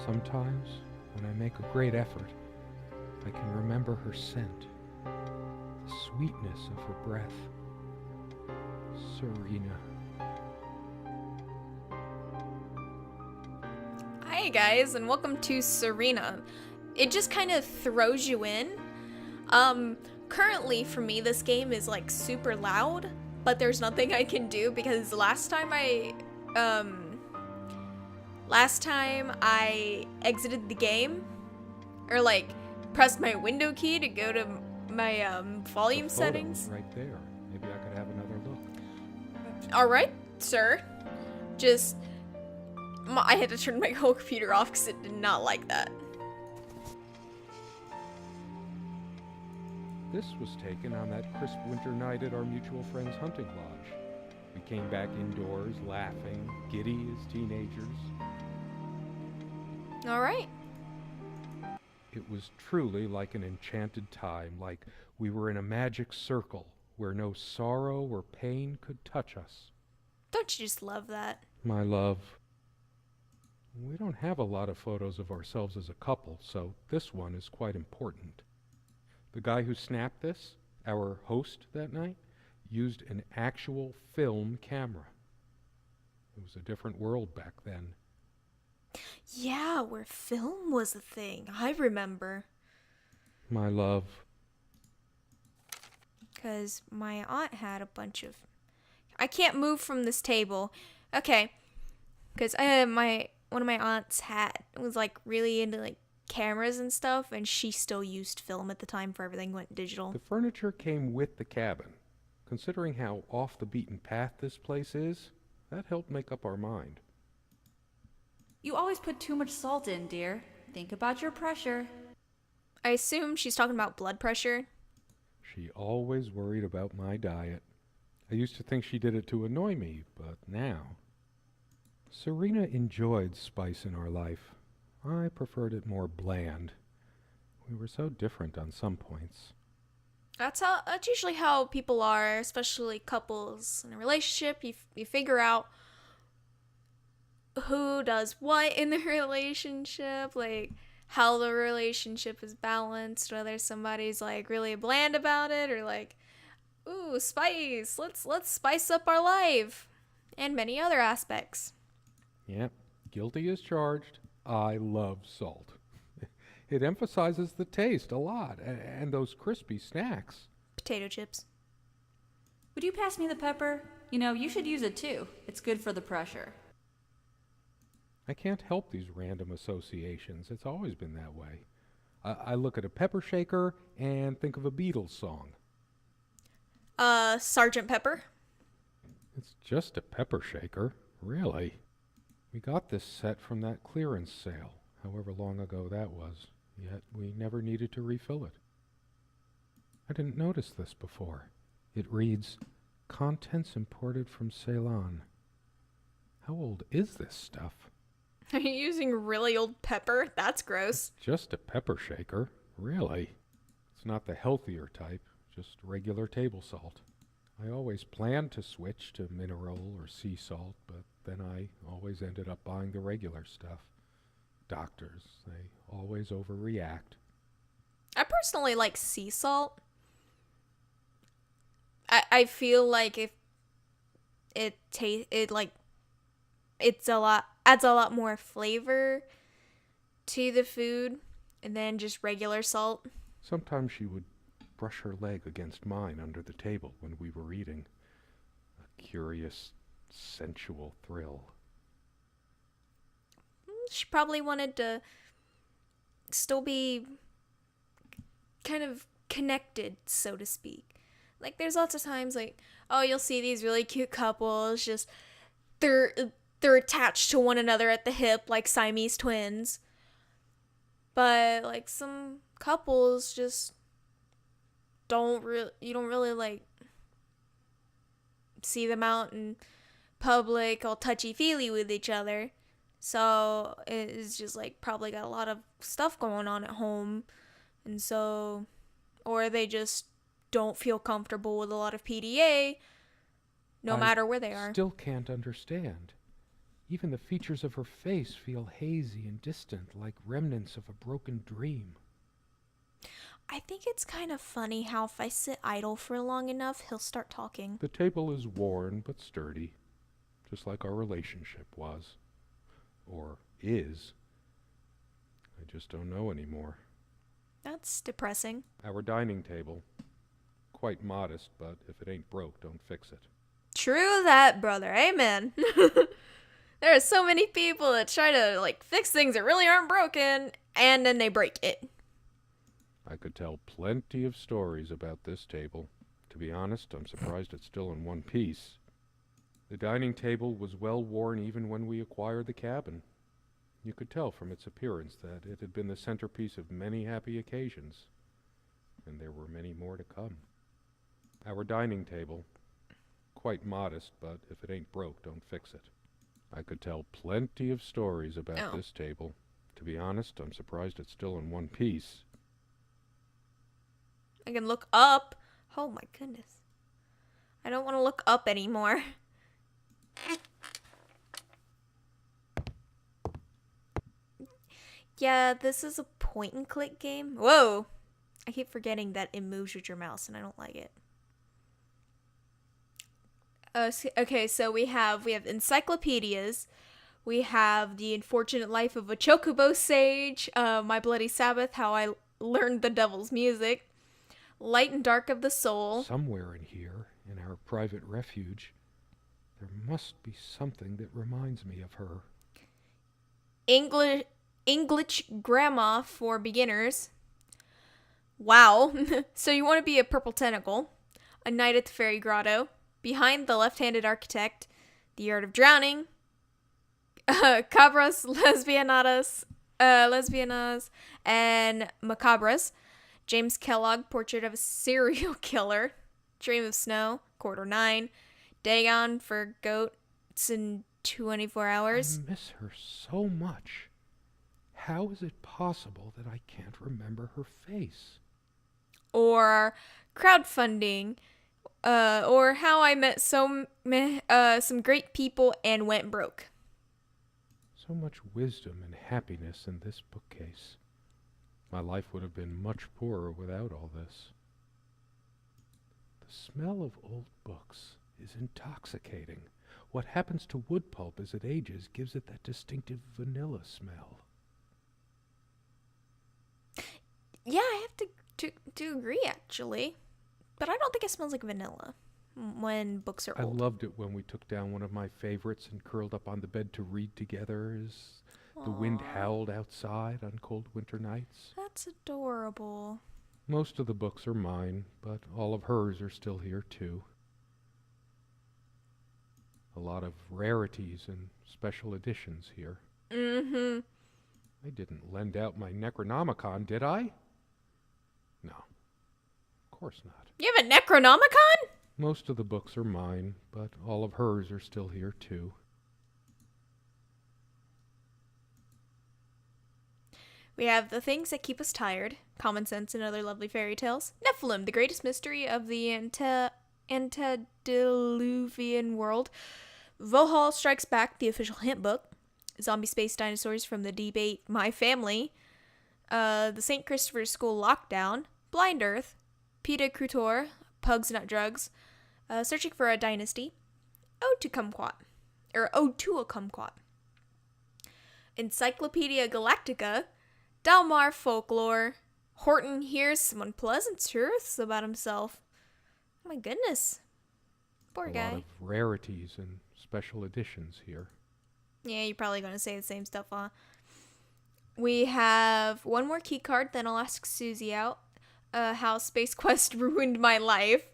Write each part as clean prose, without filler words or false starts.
Sometimes, when I make a great effort, I can remember her scent, the sweetness of her breath. Serena. Hi guys, and welcome to Serena. It just kind of throws you in. Currently for me this game is like super loud, but there's nothing I can do because last time I exited the game or like pressed my window key to go to my volume The photo's settings. right there. Maybe I could have another look. All right, sir. Just I had to turn my whole computer off because it did not like that. This was taken on that crisp winter night at our mutual friend's hunting lodge. We came back indoors laughing, giddy as teenagers. All right. It was truly like an enchanted time, like we were in a magic circle where no sorrow or pain could touch us. Don't you just love that? My love, we don't have a lot of photos of ourselves as a couple, so this one is quite important. The guy who snapped this, our host that night, used an actual film camera. It was a different world back then. Yeah, where film was a thing. I remember. My love, Because my aunt had a bunch of. I can't move from this table. Okay. Because one of my aunts was like really into like cameras and stuff, and she still used film at the time for everything went digital. the furniture came with the cabin. Considering how off the beaten path this place is, that helped make up our mind. You always put too much salt in, dear. Think about your pressure. I assume she's talking about blood pressure. She always worried about my diet. I used to think she did it to annoy me, but now. Serena enjoyed spice in our life. I preferred it more bland. We were so different on some points. That's usually how people are, especially couples in a relationship. You figure out who does what in the relationship, like how the relationship is balanced, whether somebody's like really bland about it or like, ooh, spice, let's spice up our life, and many other aspects. Yep, guilty as charged. I love salt. It emphasizes the taste a lot, and those crispy snacks. Potato chips. Would you pass me the pepper? You know, you should use it too. It's good for the pressure. I can't help these random associations. It's always been that way. I look at a pepper shaker and think of a Beatles song. Sergeant Pepper. It's just a pepper shaker, really. We got this set from that clearance sale, however long ago that was, yet we never needed to refill it. I didn't notice this before. It reads, "Contents imported from Ceylon." How old is this stuff? Are you using really old pepper? That's gross. Just a pepper shaker, really. It's not the healthier type, just regular table salt. I always planned to switch to mineral or sea salt, but then I always ended up buying the regular stuff. Doctors, they always overreact. I personally like sea salt. I feel like if it's a lot adds a lot more flavor to the food and then just regular salt. Sometimes she would brush her leg against mine under the table when we were eating. A curious, sensual thrill. She probably wanted to still be kind of connected, so to speak. Like there's lots of times like, oh, you'll see these really cute couples just they're attached to one another at the hip like Siamese twins. But like some couples just you don't really like see them out in public all touchy-feely with each other. So it's just like probably got a lot of stuff going on at home. And so, or they just don't feel comfortable with a lot of PDA no I matter where they are. Still can't understand. Even the features of her face feel hazy and distant, like remnants of a broken dream. I think it's kind of funny how if I sit idle for long enough, he'll start talking. The table is worn but sturdy, just like our relationship was. Or is. I just don't know anymore. That's depressing. Our dining table. Quite modest, but if it ain't broke, don't fix it. True that, brother. Amen. There are so many people that try to fix things that really aren't broken, and then they break it. I could tell plenty of stories about this table. To be honest, I'm surprised it's still in one piece. The dining table was well worn even when we acquired the cabin. You could tell from its appearance that it had been the centerpiece of many happy occasions, and there were many more to come. Our dining table. Quite modest, but if it ain't broke, don't fix it. I could tell plenty of stories about this table. To be honest, I'm surprised it's still in one piece. I can look up. Oh my goodness. I don't want to look up anymore. Yeah, this is a point and click game. Whoa! I keep forgetting that it moves with your mouse and I don't like it. Okay, so we have encyclopedias. We have The Unfortunate Life of a Chocobo Sage, My Bloody Sabbath, How I Learned the Devil's Music, Light and Dark of the Soul. Somewhere in here, in our private refuge, there must be something that reminds me of her. English Grammar for Beginners. Wow. So you want to be a purple tentacle. A Night at the Fairy Grotto. Behind the Left-Handed Architect. The Art of Drowning. Cabras, Lesbianas, and Macabras. James Kellogg, Portrait of a Serial Killer. Dream of Snow, Quarter 9. Dagon for Goats in 24 Hours. I miss her so much. How is it possible that I can't remember her face? Or crowdfunding. Or How I Met Some Great People and Went Broke. So much wisdom and happiness in this bookcase. My life would have been much poorer without all this. The smell of old books is intoxicating. What happens to wood pulp as it ages gives it that distinctive vanilla smell. Yeah, I have to agree, actually. But I don't think it smells like vanilla when books are I old. loved it when we took down one of my favorites and curled up on the bed to read together as the wind howled outside on cold winter nights. That's adorable. Most of the books are mine, but all of hers are still here too. A lot of rarities and special editions here. Mm-hmm. I didn't lend out my Necronomicon, did I? No, of course not. You have a Necronomicon? Most of the books are mine, but all of hers are still here too. We have The Things That Keep Us Tired, Common Sense and Other Lovely Fairy Tales, Nephilim, The Greatest Mystery of the Antediluvian World, Vohal Strikes Back, The Official Hint Book, Zombie Space Dinosaurs from the Debate My Family, The St. Christopher's School Lockdown, Blind Earth, Peta Crutor, Pugs Not Drugs, Searching for a Dynasty, Ode to a Kumquat, Encyclopedia Galactica, Dalmar Folklore, Horton hears some unpleasant truths about himself. Oh my goodness. Poor guy. A lot of rarities and special editions here. Yeah, you're probably going to say the same stuff, huh? We have one more key card, then I'll ask Susie out. How Space Quest Ruined My Life.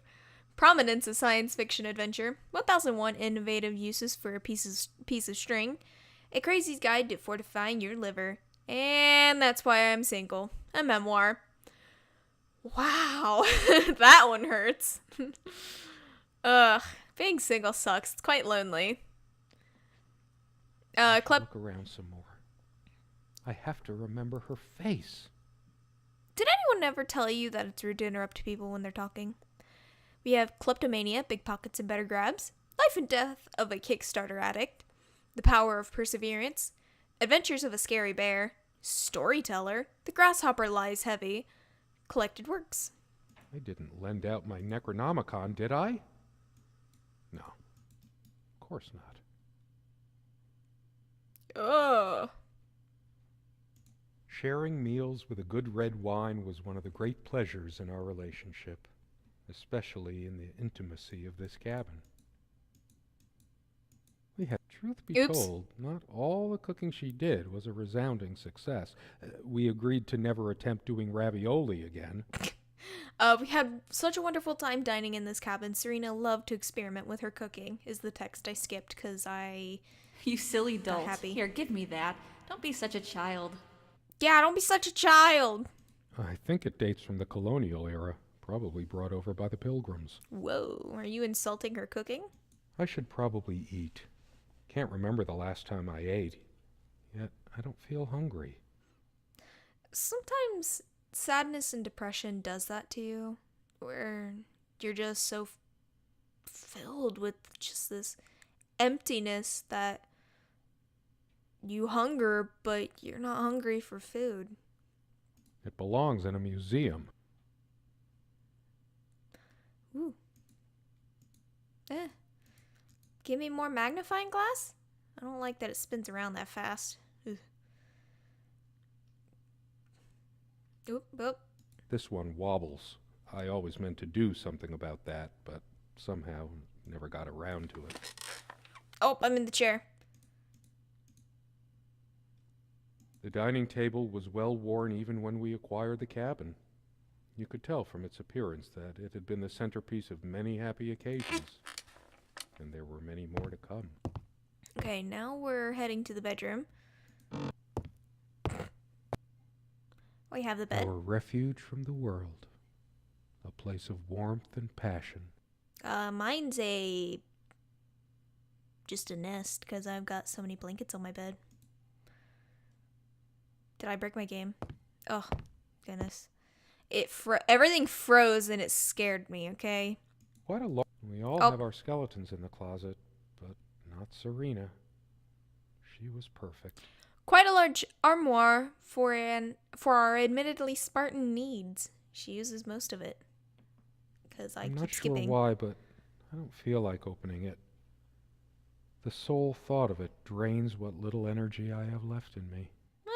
Prominence of Science Fiction Adventure. 1001 Innovative Uses for a Piece of String. A Crazy's Guide to Fortifying Your Liver. And That's Why I'm Single. A memoir. Wow. That one hurts. Ugh. Being single sucks. It's quite lonely. Look around some more. I have to remember her face. Did anyone ever tell you that it's rude to interrupt people when they're talking? We have Kleptomania, Big Pockets and Better Grabs. Life and Death of a Kickstarter Addict. The Power of Perseverance, Adventures of a Scary Bear, Storyteller, The Grasshopper Lies Heavy, Collected Works. I didn't lend out my Necronomicon, did I? No, of course not. Ugh. Sharing meals with a good red wine was one of the great pleasures in our relationship, especially in the intimacy of this cabin. We had, truth be Oops. told, not all the cooking she did was a resounding success. We agreed to never attempt doing ravioli again. We had such a wonderful time dining in this cabin. Serena loved to experiment with her cooking, is the text I skipped because You silly Not dolt. happy. Here, give me that. Don't be such a child. Yeah, don't be such a child. I think it dates from the colonial era, probably brought over by the Pilgrims. Whoa, are you insulting her cooking? I should probably eat. Can't remember the last time I ate, yet I don't feel hungry. Sometimes sadness and depression does that to you, where you're just so filled with just this emptiness that you hunger, but you're not hungry for food. It belongs in a museum. Ooh. Give me more magnifying glass? I don't like that it spins around that fast. Ugh. Oop, oop. This one wobbles. I always meant to do something about that, but somehow never got around to it. Oh, I'm in the chair. The dining table was well worn even when we acquired the cabin. You could tell from its appearance that it had been the centerpiece of many happy occasions, and there were many more to come. Okay, now we're heading to the bedroom. We have the bed. Our refuge from the world, a place of warmth and passion. Mine's just a nest because I've got so many blankets on my bed. Did I break my game? Oh, goodness. Everything froze and it scared me, okay? Quite a lot. We all have our skeletons in the closet, but not Serena. She was perfect. Quite a large armoire for our admittedly Spartan needs. She uses most of it. Because I I'm keep not skipping. sure why, but I don't feel like opening it. The sole thought of it drains what little energy I have left in me.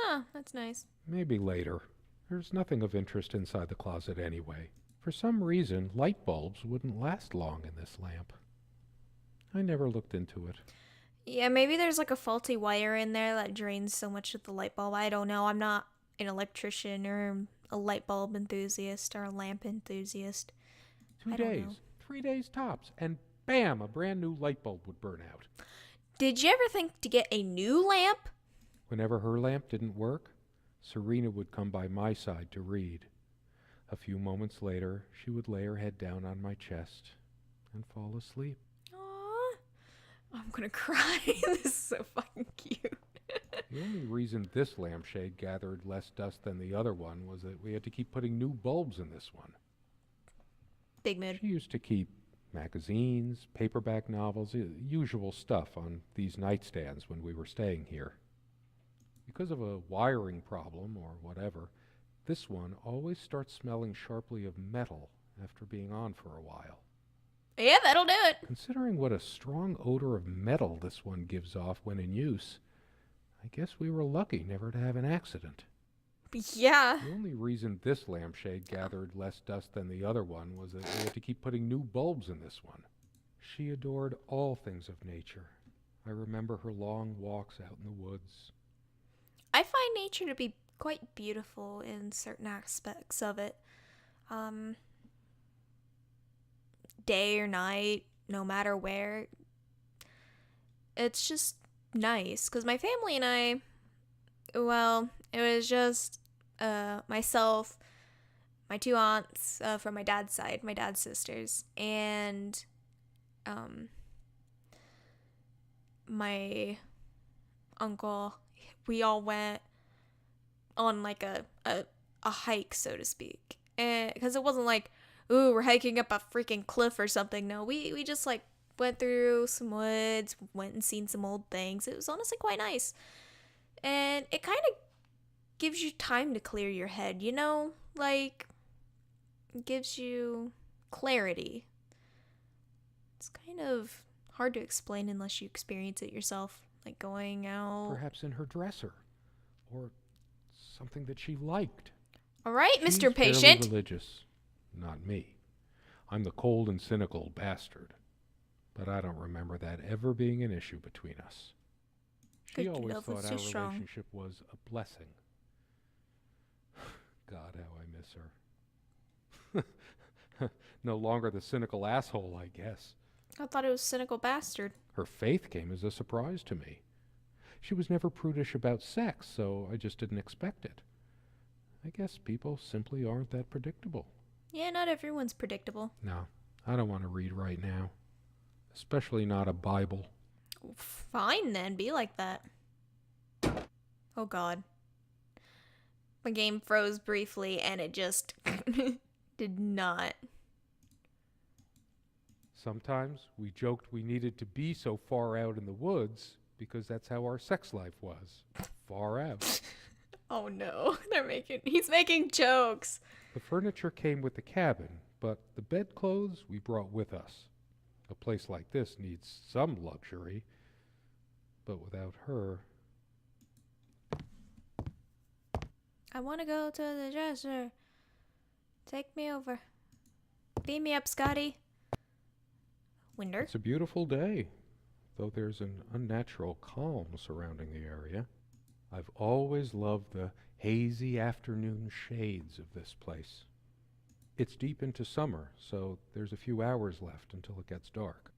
Ah, that's nice. Maybe later. There's nothing of interest inside the closet anyway. For some reason, light bulbs wouldn't last long in this lamp. I never looked into it. Yeah, maybe there's like a faulty wire in there that drains so much of the light bulb. I don't know. I'm not an electrician or a light bulb enthusiast or a lamp enthusiast. 2 I don't days, know. 3 days tops, and bam, a brand new light bulb would burn out. Did you ever think to get a new lamp? Whenever her lamp didn't work, Serena would come by my side to read. A few moments later, she would lay her head down on my chest and fall asleep. Aww. I'm gonna cry. This is so fucking cute. The only reason this lampshade gathered less dust than the other one was that we had to keep putting new bulbs in this one. Big mood. She used to keep magazines, paperback novels, usual stuff on these nightstands when we were staying here. Because of a wiring problem or whatever, this one always starts smelling sharply of metal after being on for a while. Yeah, that'll do it. Considering what a strong odor of metal this one gives off when in use, I guess we were lucky never to have an accident. Yeah. The only reason this lampshade gathered less dust than the other one was that we had to keep putting new bulbs in this one. She adored all things of nature. I remember her long walks out in the woods. I find nature to be quite beautiful in certain aspects of it. Day or night, no matter where. It's just nice. Because my family and I, well, it was just myself, my two aunts from my dad's side, my dad's sisters, and my uncle. We all went on like a hike, so to speak. And because it wasn't like, ooh, we're hiking up a freaking cliff or something. No, we just like went through some woods, went and seen some old things. It was honestly quite nice. And it kind of gives you time to clear your head, you know? Like, it gives you clarity. It's kind of hard to explain unless you experience it yourself. Like going out. Perhaps in her dresser. Or something that she liked. All right, She's Mr. fairly Patient. religious. Not me. I'm the cold and cynical bastard. But I don't remember that ever being an issue between us. She Good always love thought was our too strong. relationship was a blessing. God, how I miss her. No longer the cynical asshole, I guess. I thought it was cynical bastard. Her faith came as a surprise to me. She was never prudish about sex, so I just didn't expect it. I guess people simply aren't that predictable. Yeah, not everyone's predictable. No, I don't want to read right now. Especially not a Bible. Fine then, be like that. Oh god. My game froze briefly and it just did not. Sometimes we joked we needed to be so far out in the woods because that's how our sex life was. Far out. Oh no, he's making jokes. The furniture came with the cabin, but the bedclothes we brought with us. A place like this needs some luxury, but without her... I want to go to the dresser. Take me over. Beam me up, Scotty. Winder. It's a beautiful day, though there's an unnatural calm surrounding the area. I've always loved the hazy afternoon shades of this place. It's deep into summer, so there's a few hours left until it gets dark.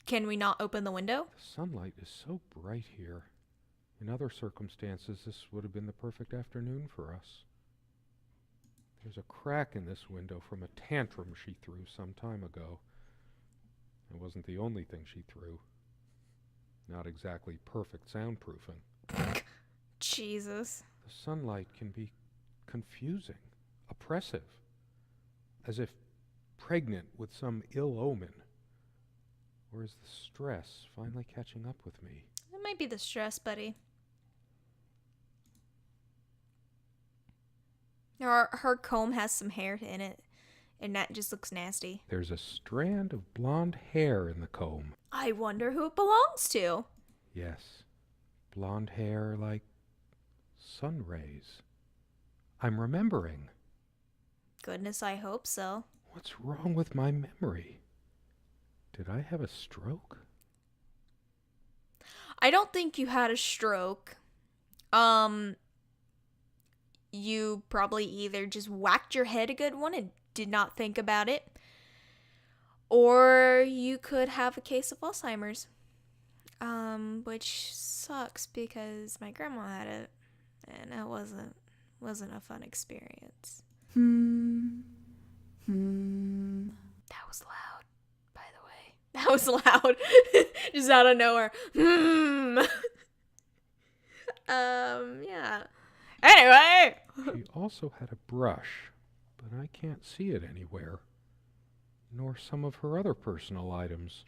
Can we not open the window? The sunlight is so bright here. In other circumstances, this would have been the perfect afternoon for us. There's a crack in this window from a tantrum she threw some time ago. It wasn't the only thing she threw. Not exactly perfect soundproofing. Jesus. The sunlight can be confusing, oppressive, as if pregnant with some ill omen. Or is the stress finally catching up with me? It might be the stress, buddy. Her comb has some hair in it, and that just looks nasty. There's a strand of blonde hair in the comb. I wonder who it belongs to. Yes, blonde hair like sun rays. I'm remembering. Goodness, I hope so. What's wrong with my memory? Did I have a stroke? I don't think you had a stroke. You probably either just whacked your head a good one and did not think about it, or you could have a case of Alzheimer's. Which sucks because my grandma had it, and it wasn't a fun experience. That was loud, by the way. That was loud. Just out of nowhere. Yeah. Anyway. She also had a brush, but I can't see it anywhere. Nor some of her other personal items.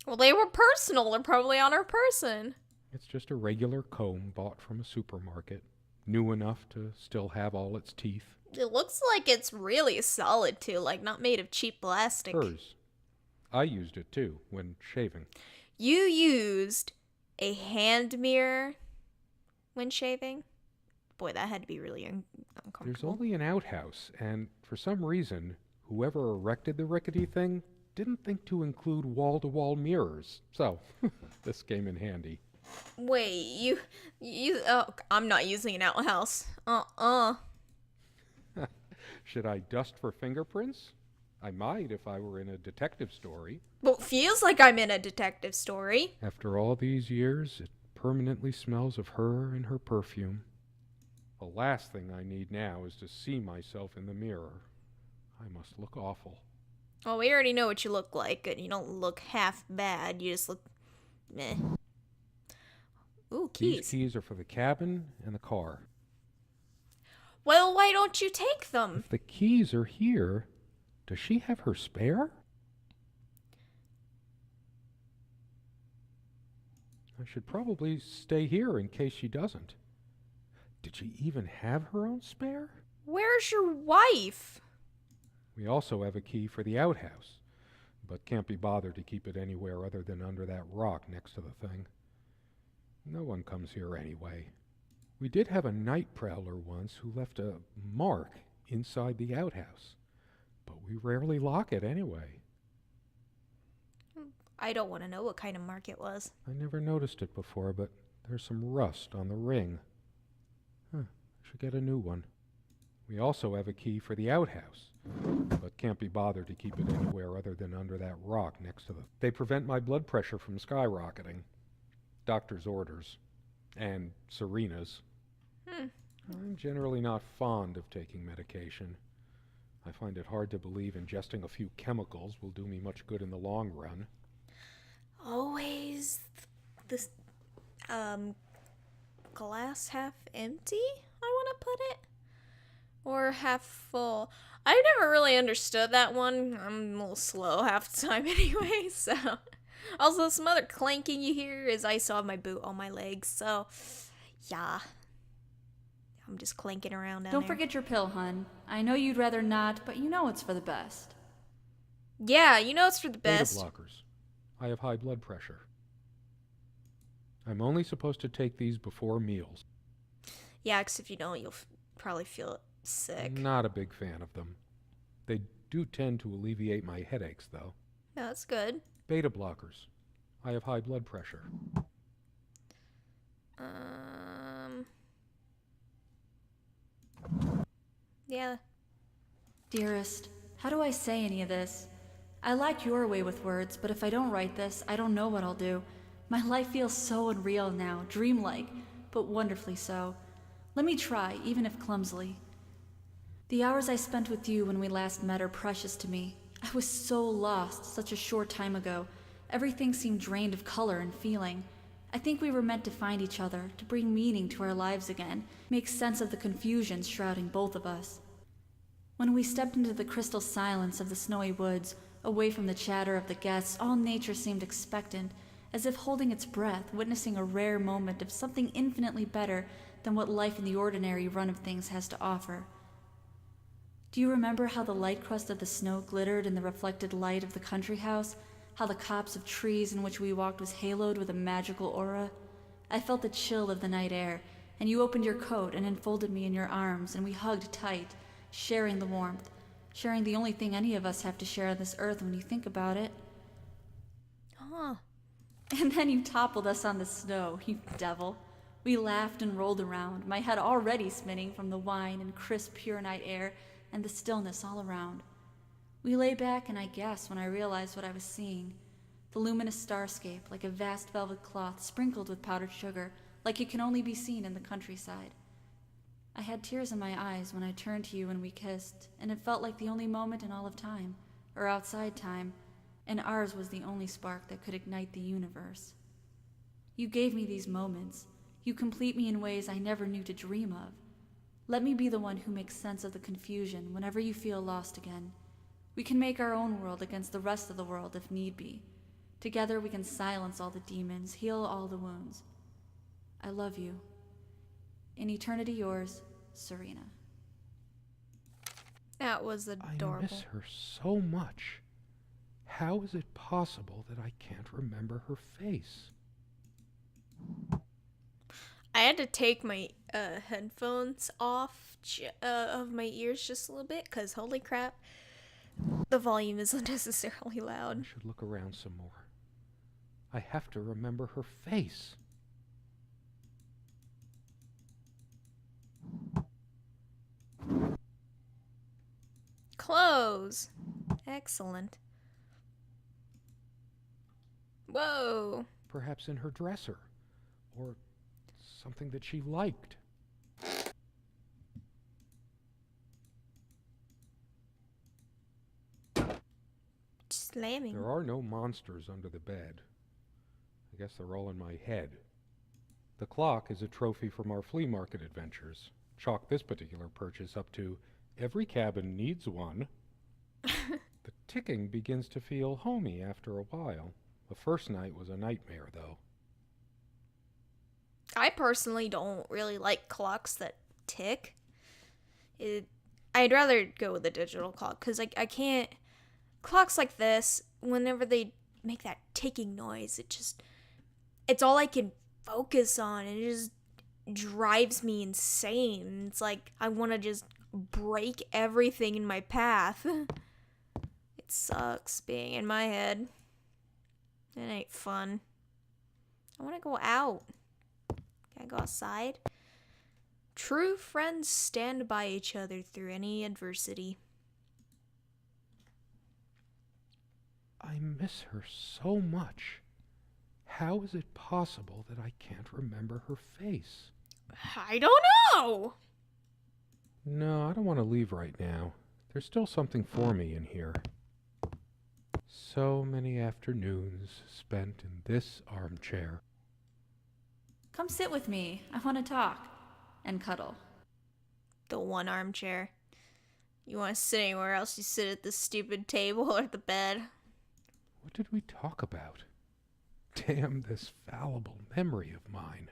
Well, they were personal. They're probably on her person. It's just a regular comb bought from a supermarket. New enough to still have all its teeth. It looks like it's really solid, too. Like, not made of cheap plastic. Hers. I used it, too, when shaving. You used a hand mirror when shaving? Boy, that had to be really There's uncomfortable. only an outhouse, and for some reason, whoever erected the rickety thing didn't think to include wall-to-wall mirrors. So, this came in handy. Wait, oh, I'm not using an outhouse. Should I dust for fingerprints? I might if I were in a detective story. Well, it feels like I'm in a detective story. After all these years, it permanently smells of her and her perfume. The last thing I need now is to see myself in the mirror. I must look awful. Well, we already know what you look like, and you don't look half bad. You just look meh. Ooh, keys. These keys are for the cabin and the car. Well, why don't you take them? If the keys are here, does she have her spare? I should probably stay here in case she doesn't. Did she even have her own spare? Where's your wife? We also have a key for the outhouse, but can't be bothered to keep it anywhere other than under that rock next to the thing. No one comes here anyway. We did have a night prowler once who left a mark inside the outhouse, but we rarely lock it anyway. I don't want to know what kind of mark it was. I never noticed it before, but there's some rust on the ring. I should get a new one. We also have a key for the outhouse, but can't be bothered to keep it anywhere other than under that rock next to the... They prevent my blood pressure from skyrocketing. Doctor's orders. And Serena's. I'm generally not fond of taking medication. I find it hard to believe ingesting a few chemicals will do me much good in the long run. Always this glass half empty, I want to put it, or half full. I never really understood that one. I'm a little slow half the time anyway, so. Also, some other clanking you hear is I saw my boot on my legs, so yeah. I'm just clanking around down Don't there. forget your pill, hun. I know you'd rather not, but you know it's for the best. Yeah, you know it's for the best. Beta blockers. I have high blood pressure. I'm only supposed to take these before meals. Yeah, because if you don't, you'll probably feel sick. Not a big fan of them. They do tend to alleviate my headaches, though. No, that's good. Beta blockers. I have high blood pressure. Yeah. Dearest, how do I say any of this? I like your way with words, but if I don't write this, I don't know what I'll do. My life feels so unreal now, dreamlike, but wonderfully so. Let me try, even if clumsily. The hours I spent with you when we last met are precious to me. I was so lost such a short time ago. Everything seemed drained of color and feeling. I think we were meant to find each other, to bring meaning to our lives again, make sense of the confusion shrouding both of us. When we stepped into the crystal silence of the snowy woods, away from the chatter of the guests, all nature seemed expectant, as if holding its breath, witnessing a rare moment of something infinitely better than what life in the ordinary run of things has to offer. Do you remember how the light crust of the snow glittered in the reflected light of the country house? How the copse of trees in which we walked was haloed with a magical aura? I felt the chill of the night air, and you opened your coat and enfolded me in your arms, and we hugged tight, sharing the warmth, sharing the only thing any of us have to share on this earth when you think about it. Huh. And then you toppled us on the snow, you devil. We laughed and rolled around, my head already spinning from the wine and crisp, pure night air and the stillness all around. We lay back, and I gasped when I realized what I was seeing. The luminous starscape, like a vast velvet cloth sprinkled with powdered sugar, like it can only be seen in the countryside. I had tears in my eyes when I turned to you and we kissed, and it felt like the only moment in all of time, or outside time, and ours was the only spark that could ignite the universe. You gave me these moments. You complete me in ways I never knew to dream of. Let me be the one who makes sense of the confusion whenever you feel lost again. We can make our own world against the rest of the world if need be. Together we can silence all the demons, heal all the wounds. I love you. In eternity yours, Serena. That was adorable. I miss her so much. How is it possible that I can't remember her face? I had to take my headphones off of my ears just a little bit because holy crap, the volume is unnecessarily I loud. should look around some more. I have to remember her face. Clothes. Excellent. Whoa. Perhaps in her dresser. Or something that she liked. Slamming. There are no monsters under the bed. I guess they're all in my head. The clock is a trophy from our flea market adventures. Chalk this particular purchase up to every cabin needs one. The ticking begins to feel homey after a while. The first night was a nightmare, though. I personally don't really like clocks that tick. I'd rather go with a digital clock because I can't. Clocks like this, whenever they make that ticking noise, it's all I can focus on. It just drives me insane. It's like I want to just break everything in my path. It sucks being in my head. It ain't fun. I want to go out. Can I go outside? True friends stand by each other through any adversity. I miss her so much. How is it possible that I can't remember her face? I don't know! No, I don't want to leave right now. There's still something for me in here. So many afternoons spent in this armchair. Come sit with me. I want to talk. And cuddle. The one armchair. You want to sit anywhere else, you sit at the stupid table or the bed. What did we talk about? Damn this fallible memory of mine.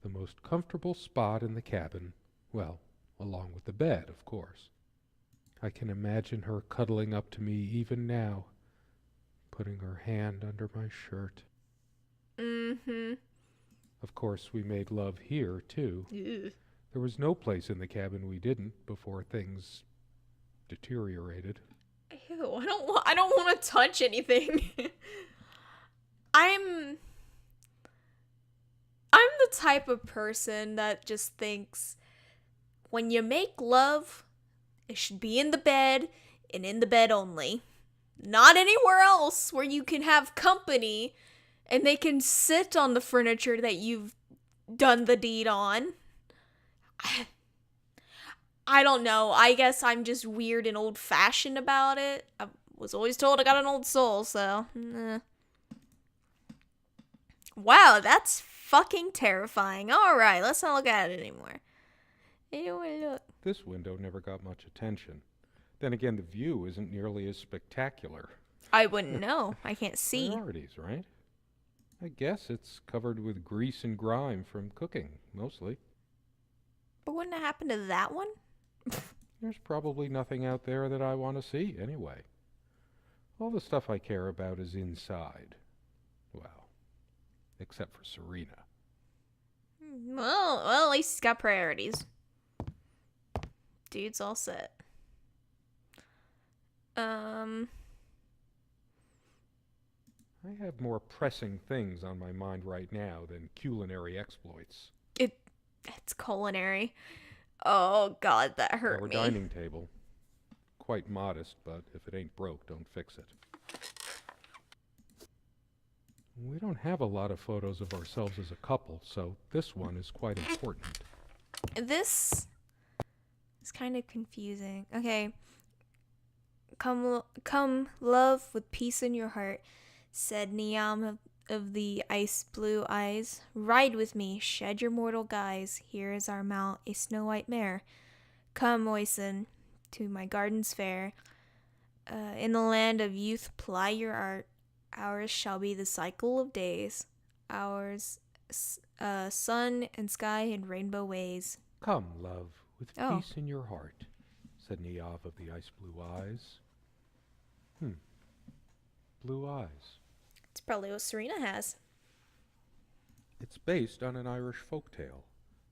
The most comfortable spot in the cabin, well, along with the bed, of course. I can imagine her cuddling up to me even now, putting her hand under my shirt. Mm-hmm. Of course, we made love here, too. Ew. There was no place in the cabin we didn't before things deteriorated. Ew, I don't want to touch anything. I'm the type of person that just thinks when you make love, it should be in the bed and in the bed only. Not anywhere else where you can have company and they can sit on the furniture that you've done the deed on. I don't know. I guess I'm just weird and old-fashioned about it. I was always told I got an old soul, so... Wow, that's fucking terrifying. Alright, let's not look at it anymore. I don't want to look. This window never got much attention. Then again, the view isn't nearly as spectacular. I wouldn't know. I can't see. Priorities, right? I guess it's covered with grease and grime from cooking, mostly. But wouldn't it happen to that one? There's probably nothing out there that I want to see, anyway. All the stuff I care about is inside. Well, except for Serena. Well, at least he's got priorities. Dude's all set. I have more pressing things on my mind right now than culinary exploits. It's culinary. Oh, God, that hurt Our me. dining table. Quite modest, but if it ain't broke, don't fix it. We don't have a lot of photos of ourselves as a couple, so this one is quite important. This is kind of confusing. Okay. Come, love, with peace in your heart, said Niam of the ice blue eyes. Ride with me, shed your mortal guise. Here is our mount, a snow-white mare. Come, Oisin, to my gardens fair. In the land of youth, ply your art. Ours shall be the cycle of days. Ours, sun and sky and rainbow ways. Come, love, with peace in your heart, said Niav of the ice blue eyes. Blue eyes. It's probably what Serena has. It's based on an Irish folktale.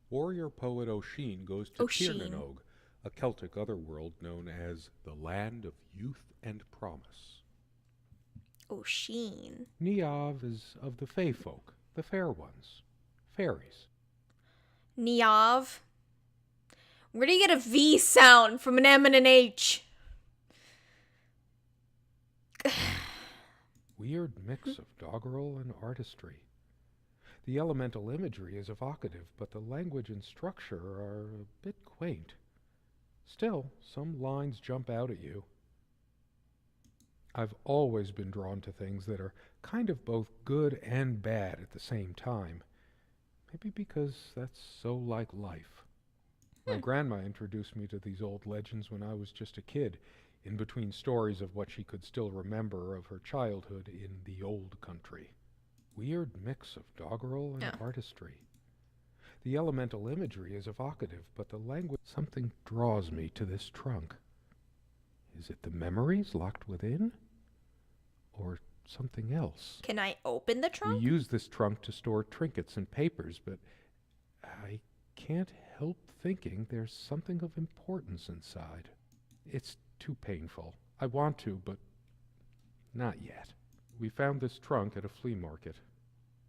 Warrior poet Oisin goes to Tirnanog, a Celtic otherworld known as the Land of Youth and Promise. Oisin. Niav is of the Fey folk, the fair ones, fairies. Niav. Where do you get a V sound from an M and an H? Weird mix of doggerel and artistry. The elemental imagery is evocative, but the language and structure are a bit quaint. Still, some lines jump out at you. I've always been drawn to things that are kind of both good and bad at the same time. Maybe because that's so like life. My grandma introduced me to these old legends when I was just a kid, in between stories of what she could still remember of her childhood in the old country. Weird mix of doggerel and artistry. The elemental imagery is evocative, but the language... Something draws me to this trunk. Is it the memories locked within? Or something else? Can I open the We trunk? use this trunk to store trinkets and papers, but I can't help thinking there's something of importance inside. It's too painful. I want to, but not yet. We found this trunk at a flea market.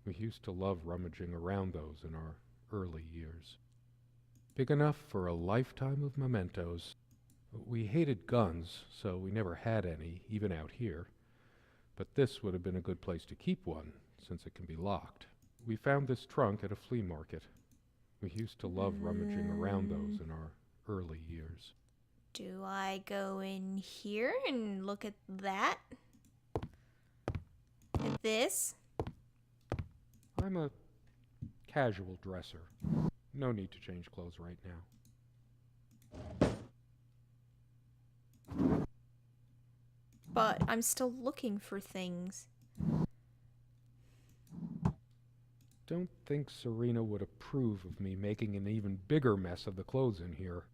We used to love rummaging around those in our early years. Big enough for a lifetime of mementos. We hated guns, so we never had any, even out here. But this would have been a good place to keep one, since it can be locked. We found this trunk at a flea market. We used to love rummaging around those in our early years. Do I go in here and look at that? At this? I'm a casual dresser. No need to change clothes right now. But I'm still looking for things. Don't think Serena would approve of me making an even bigger mess of the clothes in here.